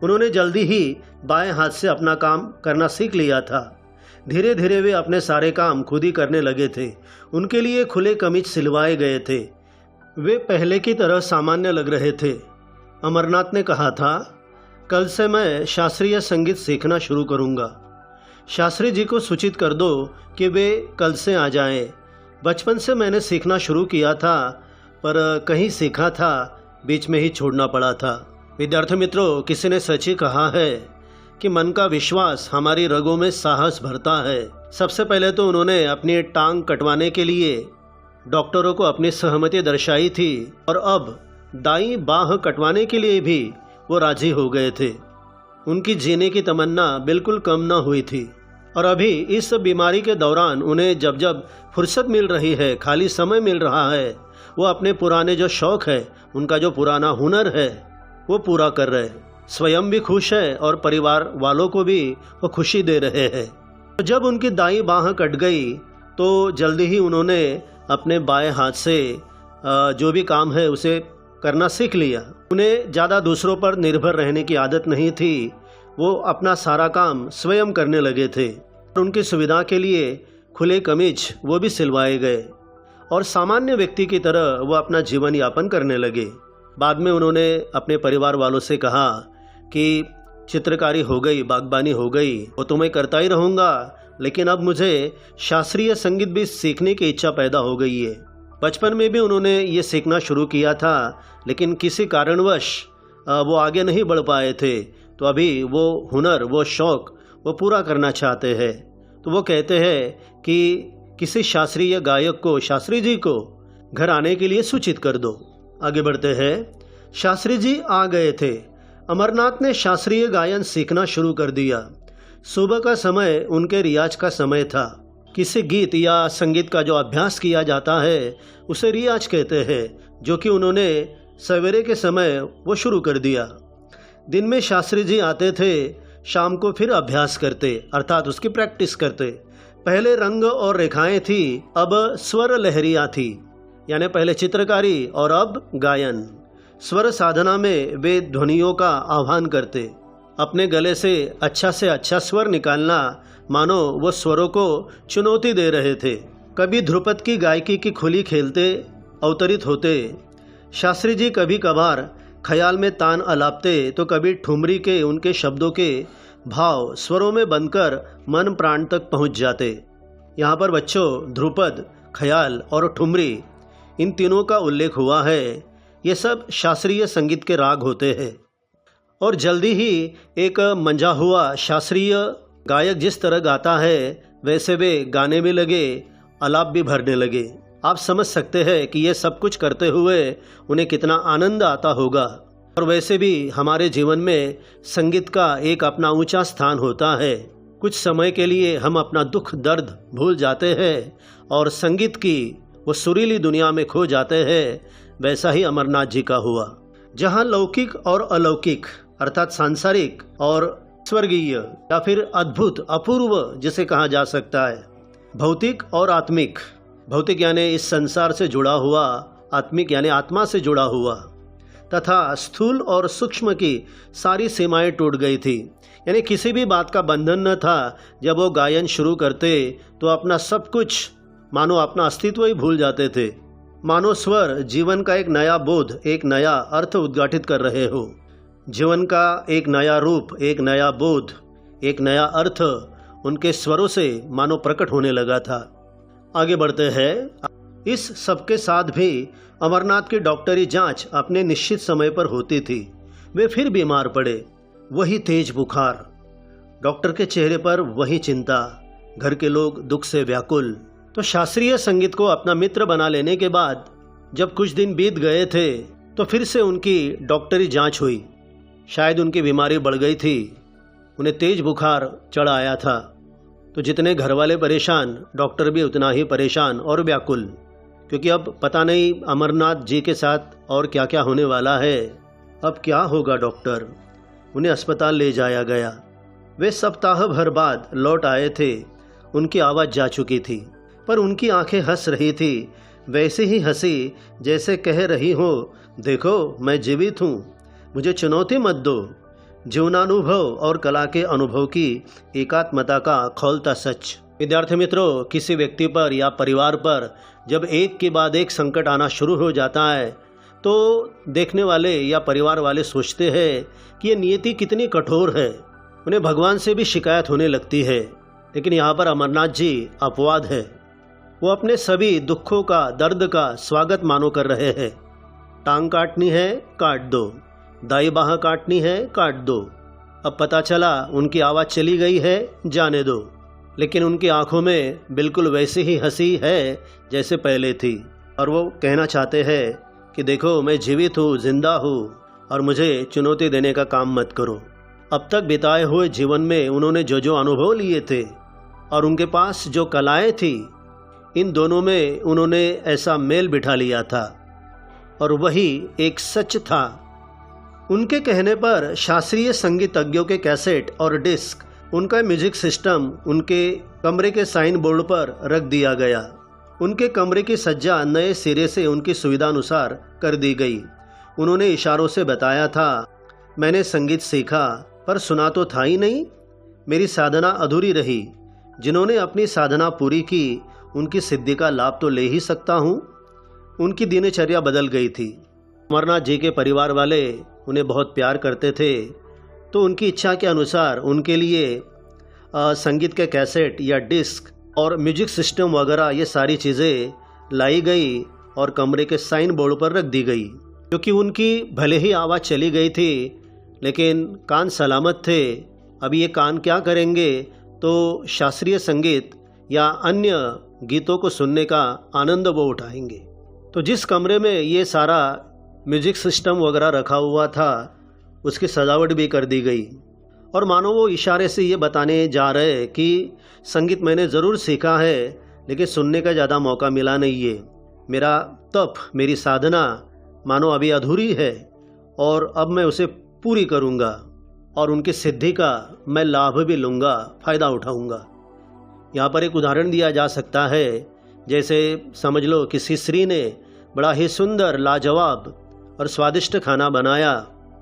उन्होंने जल्दी ही बाएं हाथ से अपना काम करना सीख लिया था। धीरे धीरे वे अपने सारे काम खुद ही करने लगे थे। उनके लिए खुले कमीज सिलवाए गए थे। वे पहले की तरह सामान्य लग रहे थे। अमरनाथ ने कहा था कल से मैं शास्त्रीय संगीत सीखना शुरू करूंगा। शास्त्री जी को सूचित कर दो कि वे कल से आ जाएं। बचपन से मैंने सीखना शुरू किया था पर कहीं सीखा था, बीच में ही छोड़ना पड़ा था। विद्यार्थी मित्रों, किसी ने सच ही कहा है कि मन का विश्वास हमारी रगों में साहस भरता है। सबसे पहले तो उन्होंने अपनी टांग कटवाने के लिए डॉक्टरों को अपनी सहमति दर्शाई थी और अब दाई बाह कटवाने के लिए भी वो राजी हो गए थे। उनकी जीने की तमन्ना बिल्कुल कम न हुई थी और अभी इस बीमारी के दौरान उन्हें जब जब फुर्सत मिल रही है, खाली समय मिल रहा है, वो अपने पुराने जो शौक है, उनका जो पुराना हुनर है, वो पूरा कर रहे हैं। स्वयं भी खुश है और परिवार वालों को भी वो खुशी दे रहे हैं। तो जब उनकी दाई बाह कट गई तो जल्दी ही उन्होंने अपने बाएं हाथ से जो भी काम है उसे करना सीख लिया। उन्हें ज़्यादा दूसरों पर निर्भर रहने की आदत नहीं थी। वो अपना सारा काम स्वयं करने लगे थे। उनकी सुविधा के लिए खुले कमीज वो भी सिलवाए गए और सामान्य व्यक्ति की तरह वो अपना जीवन यापन करने लगे। बाद में उन्होंने अपने परिवार वालों से कहा कि चित्रकारी हो गई, बागबानी हो गई, वो तो मैं करता ही रहूँगा, लेकिन अब मुझे शास्त्रीय संगीत भी सीखने की इच्छा पैदा हो गई है। बचपन में भी उन्होंने ये सीखना शुरू किया था, लेकिन किसी कारणवश वो आगे नहीं बढ़ पाए थे। तो अभी वो हुनर, वो शौक़ वो पूरा करना चाहते हैं। तो वो कहते हैं कि किसी शास्त्रीय गायक को, शास्त्री जी को घर आने के लिए सूचित कर दो। आगे बढ़ते हैं। शास्त्री जी आ गए थे। अमरनाथ ने शास्त्रीय गायन सीखना शुरू कर दिया। सुबह का समय उनके रियाज का समय था। किसी गीत या संगीत का जो अभ्यास किया जाता है उसे रियाज कहते हैं, जो कि उन्होंने सवेरे के समय वो शुरू कर दिया। दिन में शास्त्री जी आते थे, शाम को फिर अभ्यास करते, अर्थात उसकी प्रैक्टिस करते। पहले रंग और रेखाएं थी, अब स्वर लहरियाँ थी, यानी पहले चित्रकारी और अब गायन। स्वर साधना में वे ध्वनियों का आह्वान करते। अपने गले से अच्छा स्वर निकालना मानो वो स्वरों को चुनौती दे रहे थे। कभी ध्रुपद की गायकी की खुली खेलते, अवतरित होते। शास्त्री जी कभी कभार ख्याल में तान अलापते तो कभी ठुमरी के उनके शब्दों के भाव स्वरों में बनकर मन प्राण तक पहुंच जाते। यहाँ पर बच्चों, ध्रुपद, ख्याल और ठुमरी, इन तीनों का उल्लेख हुआ है। ये सब शास्त्रीय संगीत के राग होते हैं। और जल्दी ही एक मंझा हुआ शास्त्रीय गायक जिस तरह गाता है वैसे वे गाने भी लगे, आलाप भी भरने लगे। आप समझ सकते हैं कि ये सब कुछ करते हुए उन्हें कितना आनंद आता होगा। और वैसे भी हमारे जीवन में संगीत का एक अपना ऊंचा स्थान होता है। कुछ समय के लिए हम अपना दुख दर्द भूल जाते हैं और संगीत की वो सुरीली दुनिया में खो जाते हैं। वैसा ही अमरनाथ जी का हुआ, जहाँ लौकिक और अलौकिक अर्थात सांसारिक और स्वर्गीय या फिर अद्भुत अपूर्व जिसे कहा जा सकता है, भौतिक और आत्मिक, भौतिक यानी इस संसार से जुड़ा हुआ, आत्मिक यानी आत्मा से जुड़ा हुआ, तथा स्थूल और सूक्ष्म की सारी सीमाएं टूट गई थी। यानी किसी भी बात का बंधन न था। जब वो गायन शुरू करते तो अपना सब कुछ मानो अपना अस्तित्व ही भूल जाते थे। मानो स्वर जीवन का एक नया बोध, एक नया अर्थ उद्घाटित कर रहे हो। जीवन का एक नया रूप, एक नया बोध, एक नया अर्थ उनके स्वरों से मानो प्रकट होने लगा था। आगे बढ़ते हैं। इस सबके साथ भी अमरनाथ की डॉक्टरी जांच अपने निश्चित समय पर होती थी। वे फिर बीमार पड़े। वही तेज बुखार, डॉक्टर के चेहरे पर वही चिंता, घर के लोग दुख से व्याकुल। तो शास्त्रीय संगीत को अपना मित्र बना लेने के बाद जब कुछ दिन बीत गए थे तो फिर से उनकी डॉक्टरी जांच हुई। शायद उनकी बीमारी बढ़ गई थी, उन्हें तेज बुखार चढ़ आया था। तो जितने घर वाले परेशान, डॉक्टर भी उतना ही परेशान और व्याकुल, क्योंकि अब पता नहीं अमरनाथ जी के साथ और क्या क्या होने वाला है। अब क्या होगा डॉक्टर? उन्हें अस्पताल ले जाया गया। वे सप्ताह भर बाद लौट आए थे। उनकी आवाज़ जा चुकी थी, पर उनकी आंखें हंस रही थी, वैसे ही हंसी जैसे कह रही हो, देखो मैं जीवित हूँ, मुझे चुनौती मत दो। जीवनानुभव और कला के अनुभव की एकात्मता का खौलता सच। विद्यार्थी मित्रों, किसी व्यक्ति पर या परिवार पर जब एक के बाद एक संकट आना शुरू हो जाता है तो देखने वाले या परिवार वाले सोचते हैं कि ये नियति कितनी कठोर है। उन्हें भगवान से भी शिकायत होने लगती है। लेकिन यहाँ पर अमरनाथ जी अपवाद है। वो अपने सभी दुखों का, दर्द का स्वागत मानो कर रहे हैं। टांग काटनी है काट दो, दाई बाह काटनी है काट दो। अब पता चला उनकी आवाज़ चली गई है, जाने दो। लेकिन उनकी आंखों में बिल्कुल वैसी ही हंसी है जैसे पहले थी। और वो कहना चाहते हैं कि देखो मैं जीवित हूँ, जिंदा हूँ, और मुझे चुनौती देने का काम मत करो। अब तक बिताए हुए जीवन में उन्होंने जो जो अनुभव लिए थे और उनके पास जो कलाएं थी, इन दोनों में उन्होंने ऐसा मेल बिठा लिया था और वही एक सच था। उनके कहने पर शास्त्रीय संगीतज्ञों के कैसेट और डिस्क, उनका म्यूजिक सिस्टम उनके कमरे के साइन बोर्ड पर रख दिया गया। उनके कमरे की सज्जा नए सिरे से उनकी सुविधानुसार कर दी गई। उन्होंने इशारों से बताया था, मैंने संगीत सीखा पर सुना तो था ही नहीं, मेरी साधना अधूरी रही। जिन्होंने अपनी साधना पूरी की उनकी सिद्धि का लाभ तो ले ही सकता हूँ। उनकी दिनचर्या बदल गई थी। अमरनाथ जी के परिवार वाले उन्हें बहुत प्यार करते थे, तो उनकी इच्छा के अनुसार उनके लिए संगीत के कैसेट या डिस्क और म्यूजिक सिस्टम वगैरह ये सारी चीज़ें लाई गई और कमरे के साइन बोर्ड पर रख दी गई। क्योंकि उनकी भले ही आवाज़ चली गई थी लेकिन कान सलामत थे। अब ये कान क्या करेंगे? तो शास्त्रीय संगीत या अन्य गीतों को सुनने का आनंद वो उठाएंगे। तो जिस कमरे में ये सारा म्यूजिक सिस्टम वगैरह रखा हुआ था उसकी सजावट भी कर दी गई और मानो वो इशारे से ये बताने जा रहे कि संगीत मैंने ज़रूर सीखा है लेकिन सुनने का ज़्यादा मौका मिला नहीं है। मेरा तप, मेरी साधना मानो अभी अधूरी है और अब मैं उसे पूरी करूँगा और उनकी सिद्धि का मैं लाभ भी लूँगा, फ़ायदा उठाऊँगा। यहाँ पर एक उदाहरण दिया जा सकता है। जैसे समझ लो किसी स्त्री ने बड़ा ही सुंदर, लाजवाब और स्वादिष्ट खाना बनाया,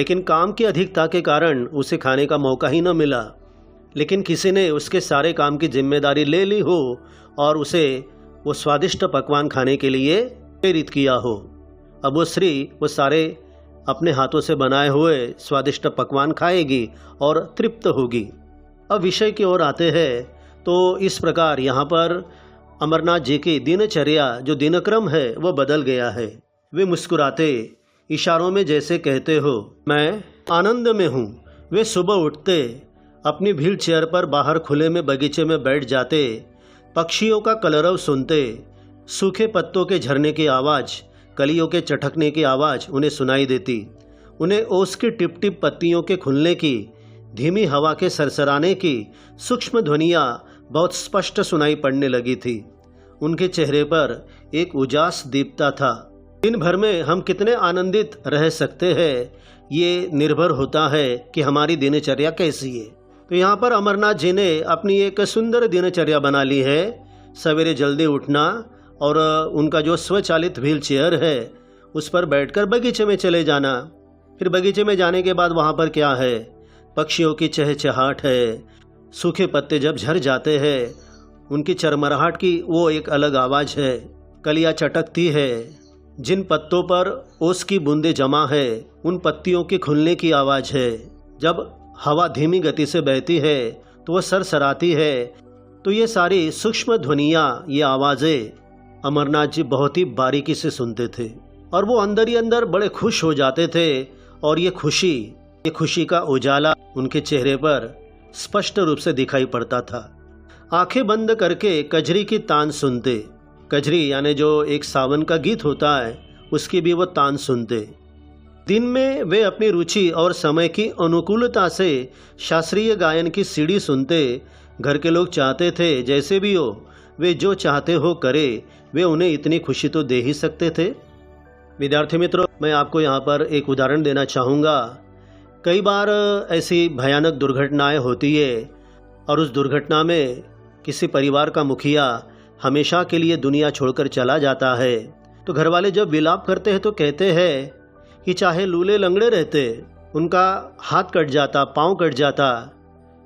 लेकिन काम की अधिकता के कारण उसे खाने का मौका ही न मिला। लेकिन किसी ने उसके सारे काम की जिम्मेदारी ले ली हो और उसे वो स्वादिष्ट पकवान खाने के लिए प्रेरित किया हो। अब वो स्त्री वो सारे अपने हाथों से बनाए हुए स्वादिष्ट पकवान खाएगी और तृप्त होगी। अब विषय की ओर आते हैं तो इस प्रकार यहाँ पर अमरनाथ जी की दिनचर्या, जो दिनक्रम है वो बदल गया है। वे मुस्कुराते, इशारों में जैसे कहते हो, मैं आनंद में हूँ। वे सुबह उठते, अपनी व्हील चेयर पर बाहर खुले में बगीचे में बैठ जाते, पक्षियों का कलरव सुनते, सूखे पत्तों के झरने की आवाज़, कलियों के चटकने की आवाज़ उन्हें सुनाई देती। उन्हें ओस की टिप टिप पत्तियों के खुलने की, धीमी हवा के सरसराने की सूक्ष्म ध्वनियाँ बहुत स्पष्ट सुनाई पड़ने लगी थी। उनके चेहरे पर एक उजास दीप्ता था। दिन भर में हम कितने आनंदित रह सकते हैं, ये निर्भर होता है कि हमारी दिनचर्या कैसी है। तो यहाँ पर अमरनाथ जी ने अपनी एक सुंदर दिनचर्या बना ली है। सवेरे जल्दी उठना और उनका जो स्वचालित व्हील चेयर है उस पर बैठकर बगीचे में चले जाना। फिर बगीचे में जाने के बाद वहाँ पर क्या है, पक्षियों की चहचहाट है, सूखे पत्ते जब झड़ जाते हैं उनकी चरमराहट की वो एक अलग आवाज़ है, कलियाँ चटकती है, जिन पत्तों पर ओस की बूंदें जमा है उन पत्तियों के खुलने की आवाज़ है। जब हवा धीमी गति से बहती है तो वह सरसराती है। तो ये सारी सूक्ष्म ध्वनियाँ, ये आवाज़ें अमरनाथ जी बहुत ही बारीकी से सुनते थे और वो अंदर ही अंदर बड़े खुश हो जाते थे। और ये खुशी का उजाला उनके चेहरे पर स्पष्ट रूप से दिखाई पड़ता था। आंखें बंद करके कजरी की तान सुनते। कजरी यानी जो एक सावन का गीत होता है उसकी भी वो तान सुनते। दिन में वे अपनी रुचि और समय की अनुकूलता से शास्त्रीय गायन की सीढ़ी सुनते। घर के लोग चाहते थे जैसे भी हो वे जो चाहते हो करे, वे उन्हें इतनी खुशी तो दे ही सकते थे। विद्यार्थी मित्रों, मैं आपको यहाँ पर एक उदाहरण देना चाहूँगा। कई बार ऐसी भयानक दुर्घटनाएं होती है और उस दुर्घटना में किसी परिवार का मुखिया हमेशा के लिए दुनिया छोड़कर चला जाता है। तो घर वाले जब विलाप करते हैं तो कहते हैं कि चाहे लूले लंगड़े रहते, उनका हाथ कट जाता, पाँव कट जाता,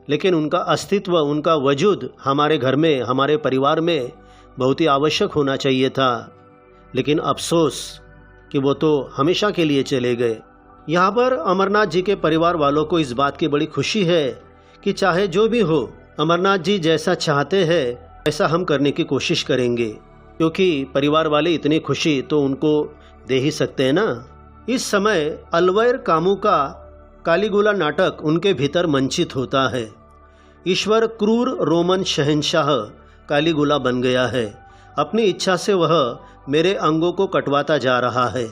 लेकिन उनका अस्तित्व, उनका वजूद हमारे घर में, हमारे परिवार में बहुत ही आवश्यक होना चाहिए था। लेकिन अफसोस कि वो तो हमेशा के लिए चले गए। यहाँ पर अमरनाथ जी के परिवार वालों को इस बात की बड़ी खुशी है कि चाहे जो भी हो, अमरनाथ जी जैसा चाहते हैं ऐसा हम करने की कोशिश करेंगे, क्योंकि परिवार वाले इतनी खुशी तो उनको दे ही सकते हैं ना। इस समय अलवैर कामू का कालीगुला नाटक उनके भीतर मंचित होता है। ईश्वर क्रूर रोमन शहंशाह कालीगुला बन गया है। अपनी इच्छा से वह मेरे अंगों को कटवाता जा रहा है।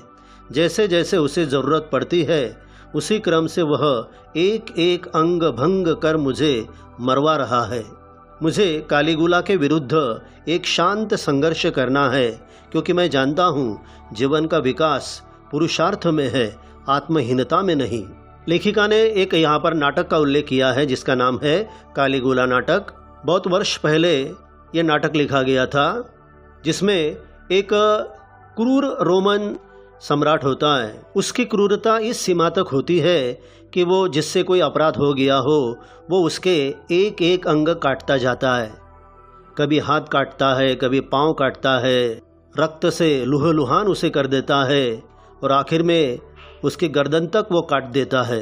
जैसे जैसे उसे ज़रूरत पड़ती है उसी क्रम से वह एक एक अंग भंग कर मुझे मरवा रहा है। मुझे कालीगुला के विरुद्ध एक शांत संघर्ष करना है, क्योंकि मैं जानता हूँ जीवन का विकास पुरुषार्थ में है, आत्महीनता में नहीं। लेखिका ने एक यहाँ पर नाटक का उल्लेख किया है जिसका नाम है कालीगुला नाटक। बहुत वर्ष पहले ये नाटक लिखा गया था, जिसमें एक क्रूर रोमन सम्राट होता है। उसकी क्रूरता इस सीमा तक होती है कि वो जिससे कोई अपराध हो गया हो वो उसके एक एक अंग काटता जाता है। कभी हाथ काटता है, कभी पाँव काटता है, रक्त से लुहलुहान उसे कर देता है और आखिर में उसकी गर्दन तक वो काट देता है।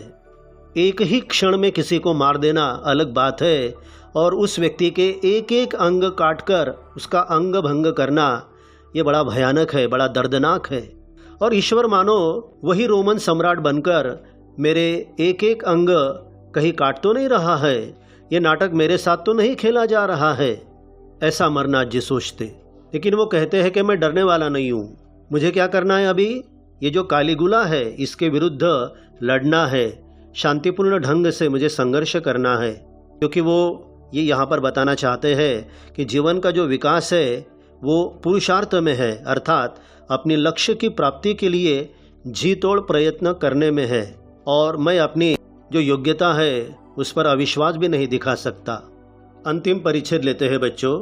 एक ही क्षण में किसी को मार देना अलग बात है, और उस व्यक्ति के एक एक अंग काटकर उसका अंग भंग करना ये बड़ा भयानक है, बड़ा दर्दनाक है। और ईश्वर मानो वही रोमन सम्राट बनकर मेरे एक एक अंग कहीं काट तो नहीं रहा है, ये नाटक मेरे साथ तो नहीं खेला जा रहा है, ऐसा अमरनाथ जी सोचते। लेकिन वो कहते हैं कि मैं डरने वाला नहीं हूँ। मुझे क्या करना है अभी, ये जो कालीगुला है इसके विरुद्ध लड़ना है, शांतिपूर्ण ढंग से मुझे संघर्ष करना है। क्योंकि वो ये यहाँ पर बताना चाहते हैं कि जीवन का जो विकास है वो पुरुषार्थ में है, अर्थात अपने लक्ष्य की प्राप्ति के लिए जी तोड़ प्रयत्न करने में है। और मैं अपनी जो योग्यता है उस पर अविश्वास भी नहीं दिखा सकता। अंतिम परिच्छेद लेते हैं बच्चों।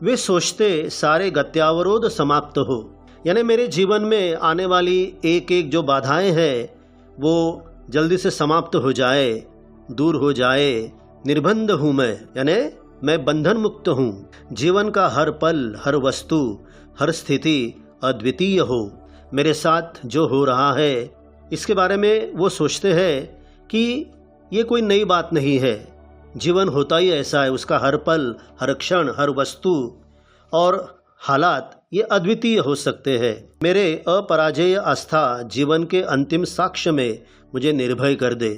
वे सोचते सारे गत्यावरोध समाप्त हो, यानी मेरे जीवन में आने वाली एक एक जो बाधाएं हैं वो जल्दी से समाप्त हो जाए, दूर हो जाए। निर्बंध हूँ मैं, यानी मैं बंधन मुक्त हूँ। जीवन का हर पल, हर वस्तु, हर स्थिति अद्वितीय हो। मेरे साथ जो हो रहा है इसके बारे में वो सोचते हैं कि ये कोई नई बात नहीं है, जीवन होता ही ऐसा है, उसका हर पल, हर क्षण, हर वस्तु और हालात ये अद्वितीय हो सकते हैं। मेरे अपराजेय आस्था जीवन के अंतिम साक्ष्य में मुझे निर्भय कर दे।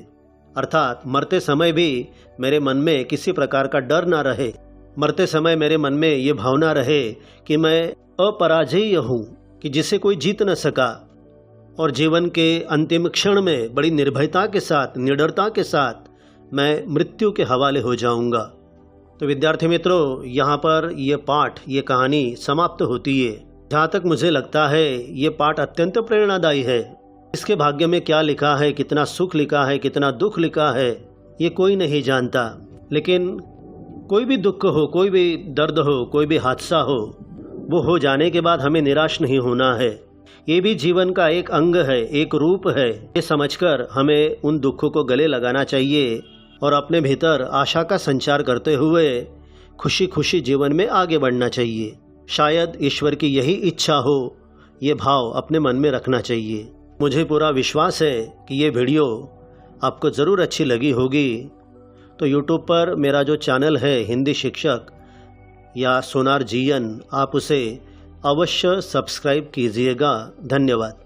अर्थात मरते समय भी मेरे मन में किसी प्रकार का डर ना रहे, मरते समय मेरे मन में ये भावना रहे कि मैं अपराजेय हूँ, कि जिसे कोई जीत न सका, और जीवन के अंतिम क्षण में बड़ी निर्भयता के साथ, निडरता के साथ मैं मृत्यु के हवाले हो जाऊंगा। तो विद्यार्थी मित्रों, यहाँ पर ये पाठ, ये कहानी समाप्त होती है। जहाँ तक मुझे लगता है ये पाठ अत्यंत प्रेरणादायी है। इसके भाग्य में क्या लिखा है, कितना सुख लिखा है, कितना दुख लिखा है, ये कोई नहीं जानता। लेकिन कोई भी दुख हो, कोई भी दर्द हो, कोई भी हादसा हो, वो हो जाने के बाद हमें निराश नहीं होना है। ये भी जीवन का एक अंग है, एक रूप है। ये समझकर हमें उन दुखों को गले लगाना चाहिए और अपने भीतर आशा का संचार करते हुए खुशी खुशी जीवन में आगे बढ़ना चाहिए। शायद ईश्वर की यही इच्छा हो, ये भाव अपने मन में रखना चाहिए। मुझे पूरा विश्वास है कि ये वीडियो आपको ज़रूर अच्छी लगी होगी। तो YouTube पर मेरा जो चैनल है हिंदी शिक्षक या सोनार जीएन, आप उसे अवश्य सब्सक्राइब कीजिएगा। धन्यवाद।